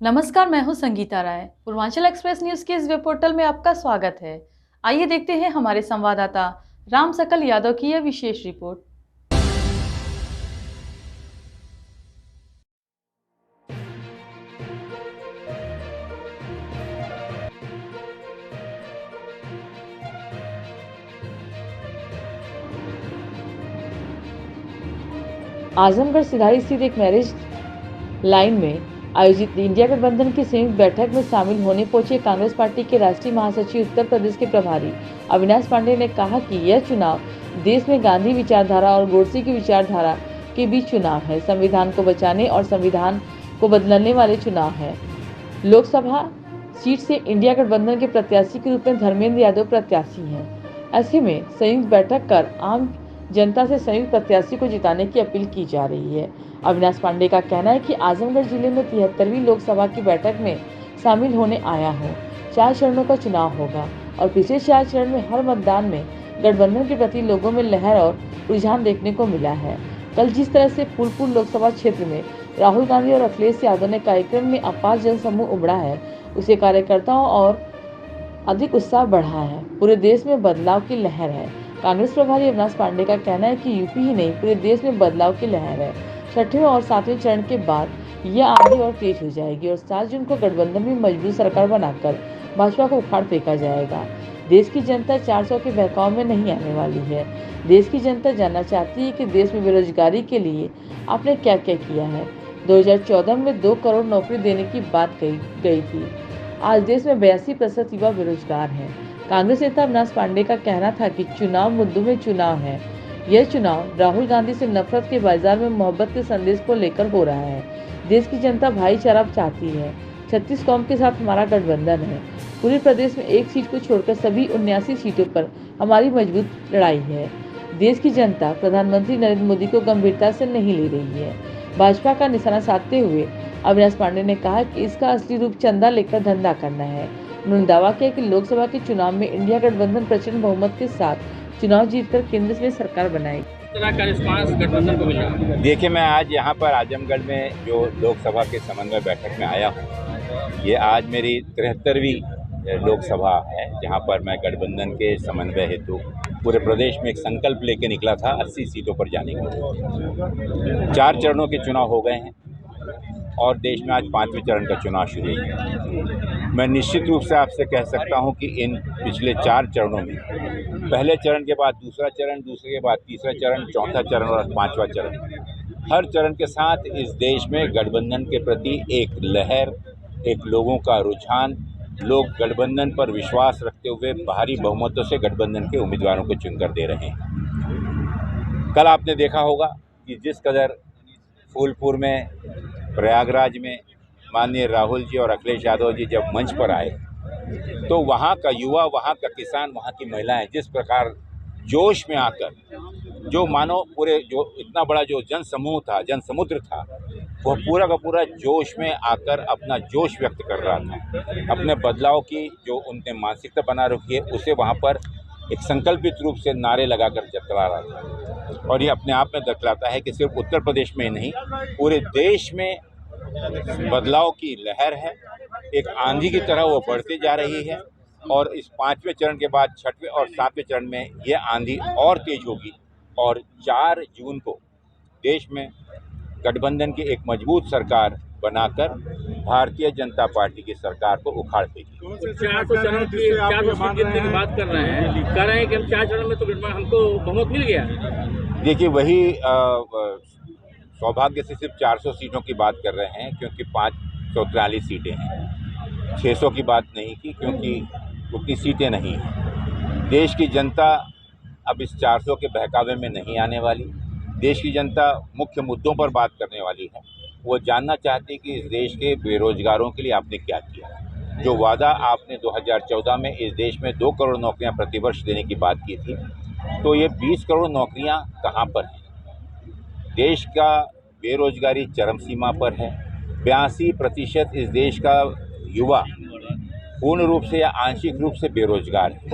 नमस्कार, मैं हूं संगीता राय। पूर्वांचल एक्सप्रेस न्यूज के इस वेब पोर्टल में आपका स्वागत है। आइए देखते हैं हमारे संवाददाता राम सकल यादव की यह विशेष रिपोर्ट। आजमगढ़ सिधारी स्थित एक मैरिज लाइन में आयोजित इंडिया गठबंधन की संयुक्त बैठक में शामिल होने पहुंचे कांग्रेस पार्टी के राष्ट्रीय महासचिव उत्तर प्रदेश के प्रभारी अविनाश पांडे ने कहा कि यह चुनाव देश में गांधी विचारधारा और गोडसे की विचारधारा के बीच चुनाव है। संविधान को बचाने और संविधान को बदलने वाले चुनाव है। लोकसभा सीट से इंडिया गठबंधन के प्रत्याशी के रूप में धर्मेंद्र यादव प्रत्याशी हैं। ऐसे में संयुक्त बैठक कर आम जनता से संयुक्त प्रत्याशी को जिताने की अपील की जा रही है। अविनाश पांडे का कहना है कि आजमगढ़ जिले में 73वीं लोकसभा की बैठक में शामिल होने आया हूँ। 4 चरणों का चुनाव होगा और पिछले 4 चरण में हर मतदान में गठबंधन के प्रति लोगों में लहर और रुझान देखने को मिला है। कल जिस तरह से फूलपुर लोकसभा क्षेत्र में राहुल गांधी और अखिलेश यादव ने कार्यक्रम में अपार जनसमूह उमड़ा है, उसे कार्यकर्ताओं और अधिक उत्साह बढ़ा है। पूरे देश में बदलाव की लहर है। कांग्रेस प्रभारी अविनाश पांडे का कहना है कि यूपी ही नहीं पूरे देश में बदलाव की लहर है। 6वें और 7वें चरण के बाद यह आगे और तेज हो जाएगी और 7 जून को गठबंधन में मजबूत सरकार बनाकर भाजपा को उखाड़ फेंका जाएगा। देश की जनता 400 के बहकाव में नहीं आने वाली है। देश की जनता जानना चाहती है कि देश में बेरोजगारी के लिए आपने क्या क्या किया है। 2014 में 2 करोड़ नौकरी देने की बात कही गई थी। आज देश में 82% युवा बेरोजगार हैं। कांग्रेस नेता अविनाश पांडे का कहना था कि चुनाव मुद्दों में चुनाव है। यह चुनाव राहुल गांधी से नफरत के बाजार में मोहब्बत के संदेश को लेकर हो रहा है। देश की जनता भाईचारा चाहती है। 36 कौम के साथ हमारा गठबंधन है। पूरे प्रदेश में एक सीट को छोड़कर सभी 79 सीटों पर हमारी मजबूत लड़ाई है। देश की जनता प्रधानमंत्री नरेंद्र मोदी को गंभीरता से नहीं ले रही है। भाजपा का निशाना साधते हुए अविनाश पांडे ने कहा कि इसका असली रूप चंदा लेकर धंधा करना है। उन्होंने दावा किया कि लोकसभा के चुनाव में इंडिया गठबंधन प्रचंड बहुमत के साथ चुनाव जीतकर केंद्र में सरकार बनाएगी। तरह का रिस्पांस गठबंधन को मिल रहा है। देखिए, मैं आज यहाँ पर आजमगढ़ में जो लोकसभा के समन्वय बैठक में आया हूँ, ये आज मेरी 73वीं लोकसभा है, जहाँ पर मैं गठबंधन के समन्वय हेतु पूरे प्रदेश में एक संकल्प लेके निकला था 80 सीटों पर जाने के। 4 चरणों के चुनाव हो गए हैं और देश में आज 5वें चरण का चुनाव शुरू है। मैं निश्चित रूप से आपसे कह सकता हूं कि इन पिछले 4 चरणों में पहले चरण के बाद दूसरा चरण, दूसरे के बाद तीसरा चरण, चौथा चरण और 5वां चरण, हर चरण के साथ इस देश में गठबंधन के प्रति एक लहर, एक लोगों का रुझान, लोग गठबंधन पर विश्वास रखते हुए भारी बहुमतों से गठबंधन के उम्मीदवारों को चुनकर दे रहे हैं। कल आपने देखा होगा कि जिस कदर फूलपुर में, प्रयागराज में माननीय राहुल जी और अखिलेश यादव जी जब मंच पर आए तो वहाँ का युवा, वहाँ का किसान, वहाँ की महिलाएं जिस प्रकार जोश में आकर, जो मानो पूरे जो इतना बड़ा जो जनसमूह था, जनसमुद्र था, वह पूरा का पूरा जोश में आकर अपना जोश व्यक्त कर रहा था। अपने बदलाव की जो उनने मानसिकता बना रखी है उसे वहाँ पर एक संकल्पित रूप से नारे लगाकर जतला रहा था। और ये अपने आप में दिखलाता है कि सिर्फ उत्तर प्रदेश में ही नहीं, पूरे देश में बदलाव की लहर है। एक आंधी की तरह वो बढ़ती जा रही है और इस 5वें चरण के बाद 6वें और 7वें चरण में ये आंधी और तेज होगी और 4 जून को देश में गठबंधन की एक मजबूत सरकार बनाकर भारतीय जनता पार्टी की सरकार को उखाड़ देगी। 400 चरण की 400 सीट जीतने की बात कर रहे हैं, कह रहे हैं कि हम 4 चरण में तो हमको बहुमत मिल गया। देखिए, वही सौभाग्य से सिर्फ 400 सीटों की बात कर रहे हैं क्योंकि 543 सीटें हैं। 600 की बात नहीं की क्योंकि उतनी सीटें नहीं हैं। देश की जनता अब इस 400 के बहकावे में नहीं आने वाली। देश की जनता मुख्य मुद्दों पर बात करने वाली है। वो जानना चाहती है कि इस देश के बेरोजगारों के लिए आपने क्या किया। जो वादा आपने 2014 में इस देश में 2 करोड़ नौकरियां प्रतिवर्ष देने की बात की थी, तो ये 20 करोड़ नौकरियां कहाँ पर हैं। देश का बेरोजगारी चरम सीमा पर है। 82% इस देश का युवा पूर्ण रूप से या आंशिक रूप से बेरोजगार है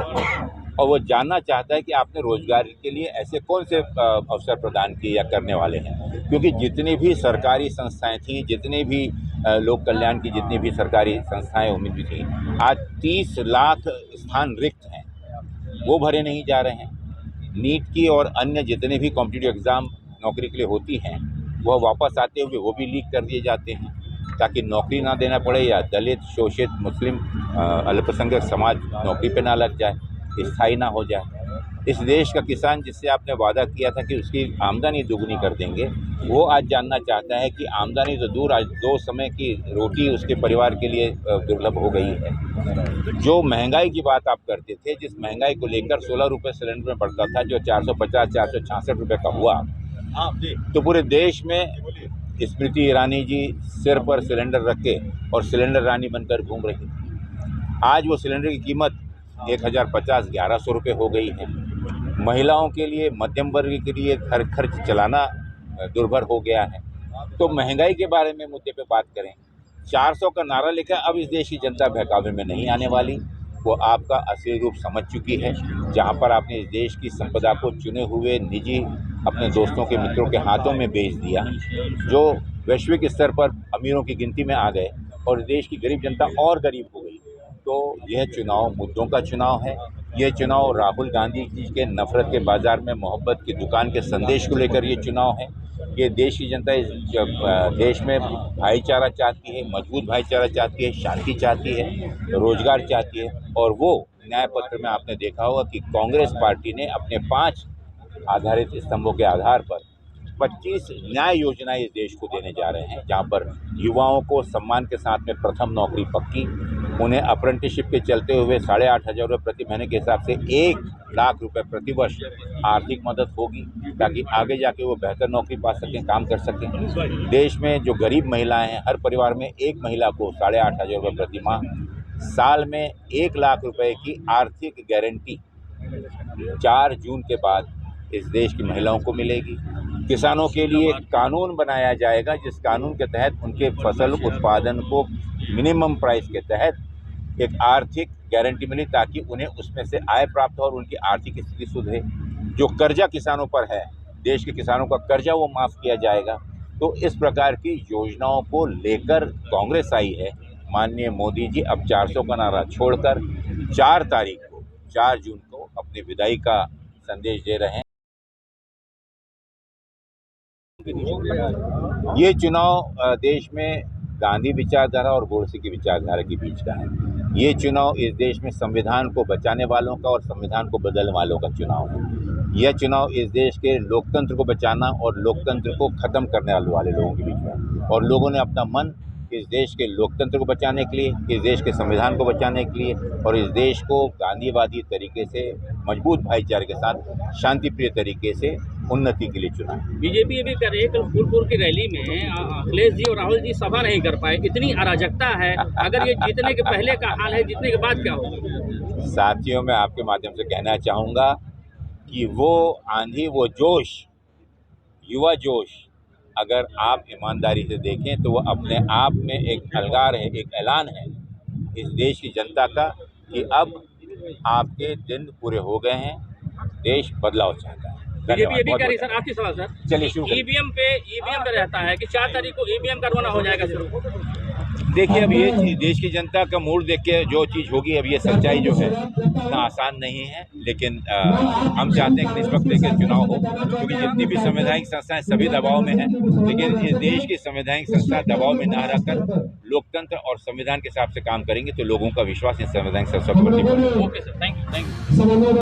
और वो जानना चाहता है कि आपने रोजगार के लिए ऐसे कौन से अवसर प्रदान किए या करने वाले हैं। क्योंकि जितनी भी सरकारी संस्थाएं थी, जितने भी लोक कल्याण की जितनी भी सरकारी संस्थाएं उम्मीद भी थी, आज 30 लाख स्थान रिक्त हैं, वो भरे नहीं जा रहे हैं। नीट की और अन्य जितने भी कॉम्पिटिटिव एग्ज़ाम नौकरी के लिए होती हैं, वह वापस आते हुए वो भी लीक कर दिए जाते हैं ताकि नौकरी ना देना पड़े या दलित, शोषित, मुस्लिम, अल्पसंख्यक समाज नौकरी पे ना लग जाए, स्थायी ना हो जाए। इस देश का किसान जिससे आपने वादा किया था कि उसकी आमदनी दुगनी कर देंगे, वो आज जानना चाहता है कि आमदनी तो दूर, आज 2 समय की रोटी उसके परिवार के लिए दुर्लभ हो गई है। जो महंगाई की बात आप करते थे, जिस महंगाई को लेकर 16 रुपये सिलेंडर में पड़ता था, जो 450-466 रुपये का हुआ, तो पूरे देश में स्मृति ईरानी जी सिर पर सिलेंडर रख के और सिलेंडर रानी बनकर घूम रही थी। आज वो सिलेंडर की कीमत 1050-1100 रुपये हो गई है। महिलाओं के लिए, मध्यम वर्ग के लिए घर खर्च चलाना दुर्भर हो गया है। तो महंगाई के बारे में मुद्दे पे बात करें, 400 का नारा लेकर अब इस देश की जनता बहकावे में नहीं आने वाली। वो आपका असली रूप समझ चुकी है। जहाँ पर आपने इस देश की संपदा को चुने हुए निजी अपने दोस्तों के, मित्रों के हाथों में बेच दिया, जो वैश्विक स्तर पर अमीरों की गिनती में आ गए और देश की गरीब जनता और गरीब हो गई। तो यह चुनाव मुद्दों का चुनाव है। यह चुनाव राहुल गांधी जी के नफरत के बाजार में मोहब्बत की दुकान के संदेश को लेकर ये चुनाव है। ये देश की जनता इस देश में भाईचारा चाहती है, मजबूत भाईचारा चाहती है, शांति चाहती है, रोजगार चाहती है। और वो न्याय पत्र में आपने देखा होगा कि कांग्रेस पार्टी ने अपने 5 आधारित स्तंभों के आधार पर 25 न्याय योजनाएं इस देश को देने जा रहे हैं, जहां पर युवाओं को सम्मान के साथ में प्रथम नौकरी पक्की, उन्हें अप्रेंटिसशिप के चलते हुए 8,500 रुपये प्रति महीने के हिसाब से 1 लाख रुपए प्रति वर्ष आर्थिक मदद होगी, ताकि आगे जाके वो बेहतर नौकरी पा सकें, काम कर सकें। देश में जो गरीब महिलाएं हैं, हर परिवार में एक महिला को 8,500 रुपये प्रति माह, साल में 1 लाख रुपए की आर्थिक गारंटी 4 जून के बाद इस देश की महिलाओं को मिलेगी। किसानों के लिए कानून बनाया जाएगा, जिस कानून के तहत उनके फसल उत्पादन को मिनिमम प्राइस के तहत एक आर्थिक गारंटी मिली, ताकि उन्हें उसमें से आय प्राप्त हो और उनकी आर्थिक स्थिति सुधरे। जो कर्जा किसानों पर है, देश के किसानों का कर्जा, वो माफ़ किया जाएगा। तो इस प्रकार की योजनाओं को लेकर कांग्रेस आई है। माननीय मोदी जी अब 400 का नारा छोड़कर 4 तारीख को, 4 जून को अपनी विदाई का संदेश दे रहे हैं। ये चुनाव देश में गांधी विचारधारा और गोडसे की विचारधारा के बीच का है। ये चुनाव इस देश में संविधान को बचाने वालों का और संविधान को बदलने वालों का चुनाव है। यह चुनाव इस देश के लोकतंत्र को बचाना और लोकतंत्र को ख़त्म करने वाले लोगों के बीच में है। और लोगों ने अपना मन इस देश के लोकतंत्र को बचाने के लिए, इस देश के संविधान को बचाने के लिए और इस देश को गांधीवादी तरीके से, मजबूत भाईचारे के साथ, शांतिप्रिय तरीके से उन्नति के लिए चुना। बीजेपी ये भी कर रही है, कल फूलपुर की रैली में अखिलेश जी और राहुल जी सभा नहीं कर पाए, इतनी अराजकता है। अगर ये जीतने के पहले का हाल है, जीतने के बाद क्या होगा? साथियों, मैं आपके माध्यम से कहना चाहूँगा कि वो आंधी, वो जोश, युवा जोश, अगर आप ईमानदारी से देखें तो वो अपने आप में एक अलगार है, एक ऐलान है इस देश की जनता का कि अब आपके दिन पूरे हो गए हैं, देश बदलाव चाहता है। बीजेपी ये भी कह रही सर, आखिरी सवाल सर, चलिए शुरू करें। ईवीएम पे रहता है कि 4 तारीख को ईवीएम करवाना हो जाएगा शुरू। देखिए, अब ये देश की जनता का मूड देख के जो चीज़ होगी, अब ये सच्चाई जो है इतना आसान नहीं है, लेकिन हम चाहते हैं कि निष्पक्ष के चुनाव हो, क्योंकि जितनी भी संवैधानिक संस्थाएं सभी दबाव में हैं, लेकिन इस देश की संवैधानिक संस्था दबाव में न रहकर लोकतंत्र और संविधान के हिसाब से काम करेंगे तो लोगों का विश्वास इन संवैधानिक संस्था पर बढ़ेगा। Okay sir, thank you.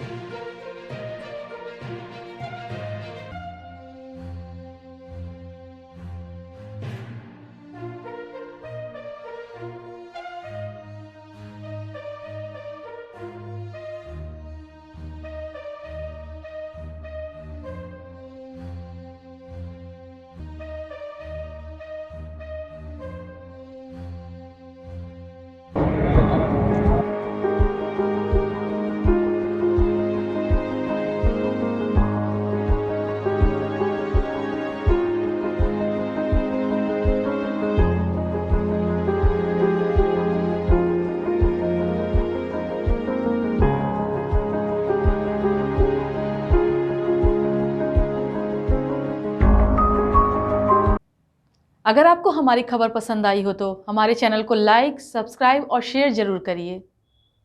अगर आपको हमारी खबर पसंद आई हो तो हमारे चैनल को लाइक, सब्सक्राइब और शेयर जरूर करिए।